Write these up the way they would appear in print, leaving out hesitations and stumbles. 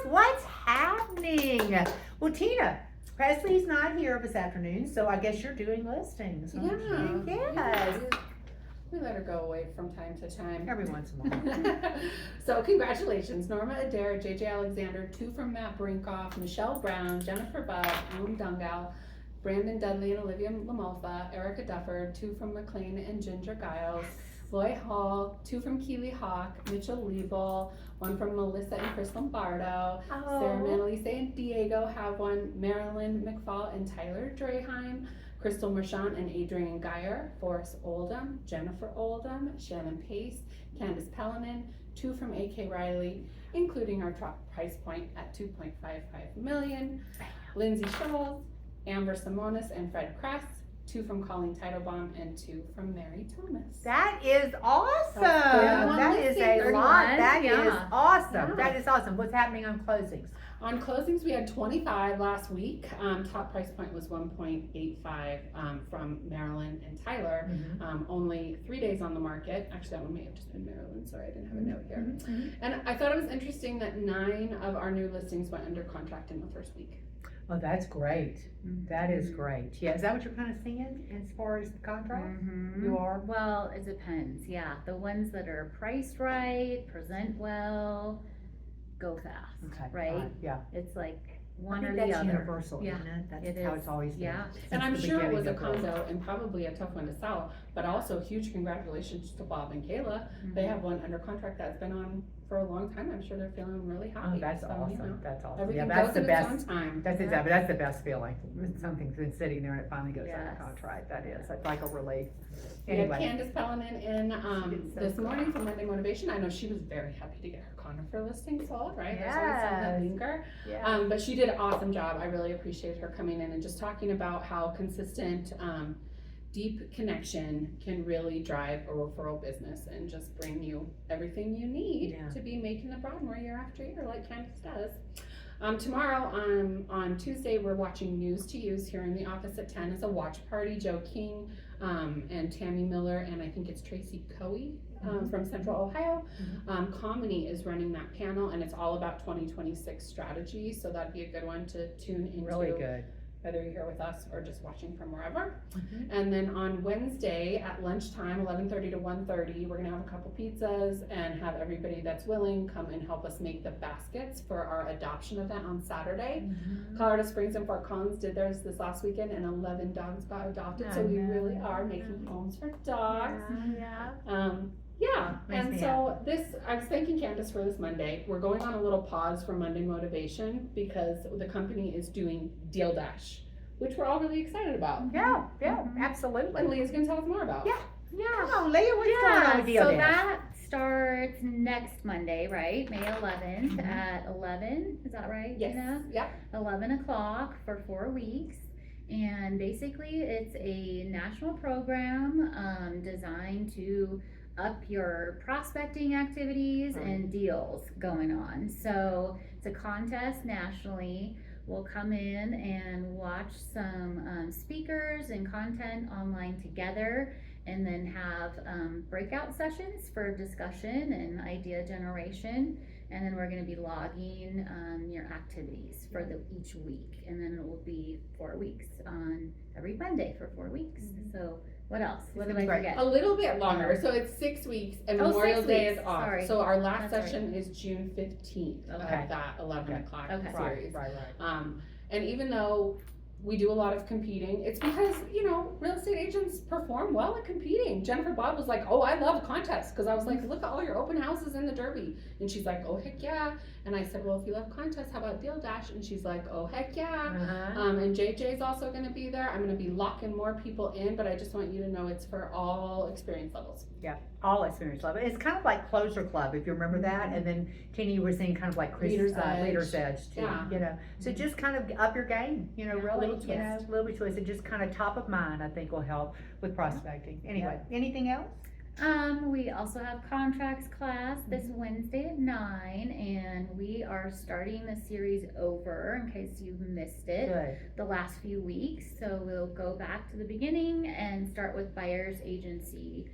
What's happening? Well, Tina, Presley's not here this afternoon, so I guess you're doing listings. aren't you? Yes. We let her go away from time to time. Every once in a while. So congratulations, Norma Adair, JJ Alexander, 2 from Matt Brinkoff, Michelle Brown, Jennifer Budd, Ellen Dungal, Brandon Dudley and Olivia Lamotha, Erica Duffer, 2 from McLean and Ginger Giles, Loy Hall, 2 from Keely Hawk, Mitchell Liebel, 1 from Melissa and Chris Lombardo, Sarah Manalise and Diego have 1, Marilyn McFall and Tyler Draheim, Crystal Merchant and Adrian Geyer, Forrest Oldham, Jennifer Oldham, Shannon Pace, Candace Pellinen, 2 from AK Riley, including our top price point at $2.55 million, Lindsay Scholes, Amber Simonis and Fred Kress, 2 from Colleen Teitelbaum and 2 from Mary Thomas. That is awesome. That's That is a 31, lot. That is yeah. awesome. Yeah. That is awesome. What's happening on closings? On closings, we had 25 last week. Top price point was 1.85 from Marilyn and Tyler. Only 3 days on the market. Actually, that one may have just been Marilyn. Sorry, I didn't have a note here. And I thought it was interesting that 9 of our new listings went under contract in the first week. Oh, that's great. That is great. Yeah, is that what you're kind of seeing as far as the contract? You are? Well, it depends, yeah. The ones that are priced right, present well, go fast, Okay. right? Yeah. It's like I one think or that's the other. universal, Yeah, isn't it? That's it how is. it's always been. Yeah. And I'm since the sure it beginning was a of the world. condo and probably a tough one to sell, but also huge congratulations to Bob and Kayla. They have one under contract that's been on for a long time. I'm sure they're feeling really happy. Oh, that's So, awesome. you know, That's awesome. everything Yeah, that's goes the in best. its own time. That's exactly. That's the best feeling. When something's been sitting there and it finally goes under Yes. contract. That is. That's like a relief. We had Anyway. Candace Pellinen in did so this good. morning from Monday Motivation. I know she was very happy to get her conifer listing sold, right? There's always some that Yes. linger. Yeah. But she did an awesome job. I really appreciate her coming in and just talking about how consistent, deep connection can really drive a referral business and just bring you everything you need Yeah. to be making the Broadmoor year after year like Candace does. Tomorrow on Tuesday, we're watching News to Use here in the office at 10 as a watch party. Joe King and Tammy Miller and I think it's Tracy Coey from Central Ohio. Comedy is running that panel and it's all about 2026 strategy. So that'd be a good one to tune into. Really good. Whether you're here with us or just watching from wherever. And then on Wednesday at lunchtime, 11:30 to 1:30, we're gonna have a couple pizzas and have everybody that's willing come and help us make the baskets for our adoption event on Saturday. Colorado Springs and Fort Collins did theirs this last weekend and 11 dogs got adopted. So we really are making homes for dogs. Yeah. Makes And me so I was thanking Candace for this Monday. We're going on a little pause for Monday Motivation because the company is doing Deal Dash, which we're all really excited about. Yeah. Yeah. Absolutely. And Leah's gonna tell us more about. Yeah. Come on, Leah. What's going on with Deal so Dash? that starts next Monday, right? May 11th at 11, is that right? Yes. Gina? Yep. 11 o'clock for 4 weeks. And basically it's a national program designed to up your prospecting activities and deals going on. So it's a contest nationally. We'll come in and watch some speakers and content online together and then have breakout sessions for discussion and idea generation. And then we're going to be logging your activities for each week. And then it will be 4 weeks on every Monday for 4 weeks. So what else? What did I Right. forget? A little bit longer. So it's 6 weeks and Oh, Memorial 6 Day weeks. is off. Sorry. So our last That's session is June 15th Okay. of that 11 o'clock Okay. series. Right. And even though we do a lot of competing, it's because, real estate agents perform well at competing. Jennifer Bob was like, oh, I love contests. Because I was like, look at all your open houses in the Derby. And she's like, oh, heck yeah. And I said, well, if you love contests, how about Deal Dash? And she's like, oh, heck yeah. And JJ's also going to be there. I'm going to be locking more people in, but I just want you to know it's for all experience levels. Yeah, all experience level. It's kind of like Closer Club, if you remember that. And then Tina, you were saying kind of like Leader's Edge. Leader's Edge too. Yeah. So just kind of up your game. Really, little twist. a little bit twist. And just kind of top of mind, I think, will help with prospecting. Anyway, anything else? We also have contracts class this Wednesday at 9, and we are starting the series over in case you've missed it Good. the last few weeks. So we'll go back to the beginning and start with buyer's agency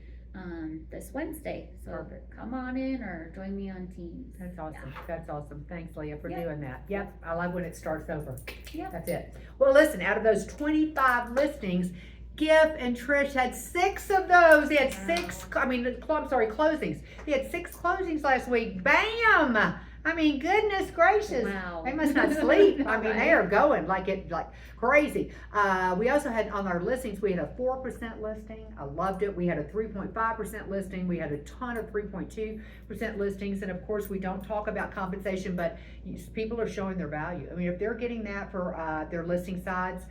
this Wednesday. So Perfect. come on in or join me on Teams. That's awesome. That's awesome. Thanks, Leah, for Yep. doing that. Yep, I love when it starts over. Yep. That's it. Well, listen, out of those 25 listings, Giff and Trish had 6 of those. They had 6, closings. They had 6 closings last week. Bam! I mean, goodness gracious. Wow. They must not sleep. I mean, Right. they are going like crazy. We also had on our listings, we had a 4% listing. I loved it. We had a 3.5% listing. We had a ton of 3.2% listings. And of course, we don't talk about compensation, but people are showing their value. I mean, if they're getting that for their listing sides,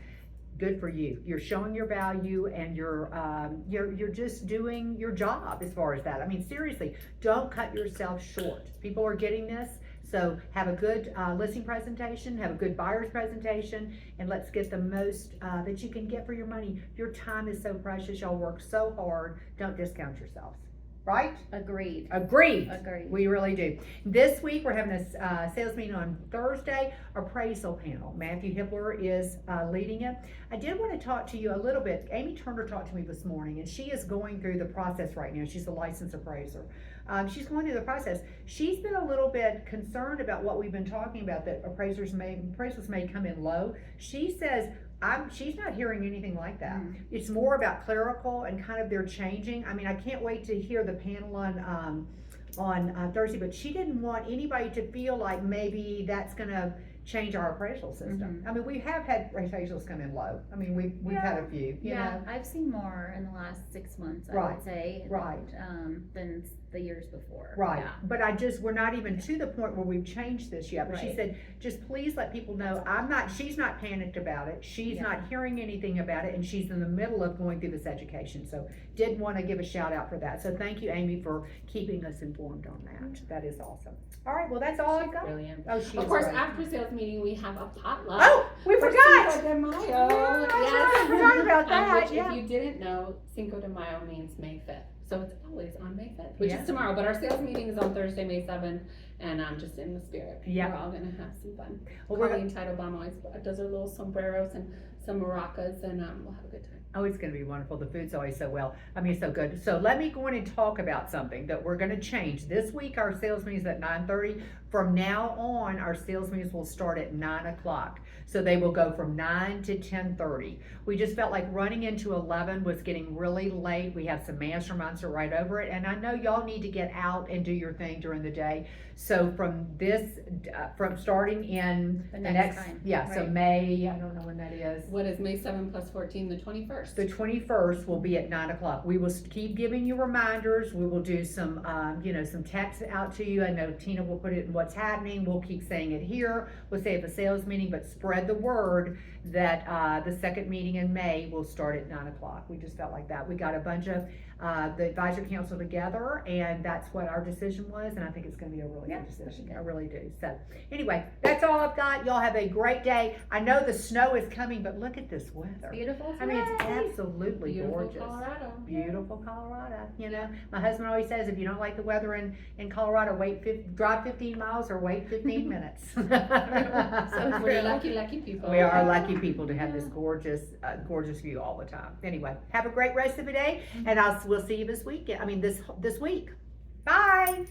good for you. You're showing your value, and you're just doing your job as far as that. I mean, seriously, don't cut yourself short. People are getting this. So have a good listing presentation, have a good buyer's presentation, and let's get the most that you can get for your money. Your time is so precious. Y'all work so hard. Don't discount yourselves. Right? Agreed. Agreed. Agreed. We really do. This week we're having a sales meeting on Thursday, appraisal panel. Matthew Hippler is leading it. I did want to talk to you a little bit. Amy Turner talked to me this morning, and she is going through the process right now. She's a licensed appraiser. She's going through the process. She's been a little bit concerned about what we've been talking about, that appraisals may come in low. She says she's not hearing anything like that. It's more about clerical and kind of they're changing. I mean, I can't wait to hear the panel on Thursday, but she didn't want anybody to feel like maybe that's gonna change our appraisal system. I mean, we have had appraisals come in low. I mean, we've had a few, you know. I've seen more in the last 6 months, I Right. would say. Right. Than the years before. Right, Yeah. but we're not even to the point where we've changed this yet, but she Right. said, just please let people know, she's not panicked about it, she's Yeah. not hearing anything about it, and she's in the middle of going through this education, so did want to give a shout out for that, so thank you, Amy, for keeping us informed on that. That is awesome. All right, well, that's all I've got. Brilliant. Oh, she Of is course, great. after sales meeting, we have a potluck. Oh, we for forgot! Cinco de Mayo. Yeah, that's right, I forgot about that, Which, yeah. if you didn't know, Cinco de Mayo means May 5th. So it's always on May 5th, which Yeah. is tomorrow. But our sales meeting is on Thursday, May 7th. And I'm just in the spirit. Yeah. We're all going to have some fun. Well, we're Colleen Teitelbaum always does her little sombreros and some maracas, and we'll have a good time. Oh, it's going to be wonderful. The food's always so so good. So let me go in and talk about something that we're going to change. This week, our sales meetings at 9:30. From now on, our sales meetings will start at 9 o'clock. So they will go from 9 to 10:30. We just felt like running into 11 was getting really late. We have some masterminds are right over it. And I know y'all need to get out and do your thing during the day. So from starting in The next time. Yeah, so Right. May, I don't know when that is. What is May 7 plus 14, the 21st? The 21st will be at 9 o'clock. We will keep giving you reminders. We will do some, some texts out to you. I know Tina will put it in what's happening. We'll keep saying it here. We'll say it's a sales meeting, but spread the word that the second meeting in May will start at 9 o'clock. We just felt like that. We got a bunch of the advisory council together, and that's what our decision was, and I think it's going to be a really good decision. I really do. So anyway, that's all I've got. Y'all have a great day. I know the snow is coming, but look at this weather. Beautiful. I mean, it's today. absolutely Beautiful gorgeous. Colorado. Beautiful Colorado. You know, my husband always says, if you don't like the weather in Colorado, drive 15 miles or wait 15 minutes. So we're lucky people. We are lucky people to have this gorgeous view all the time. Anyway, have a great rest of the day, and we'll see you this week. This week. Bye.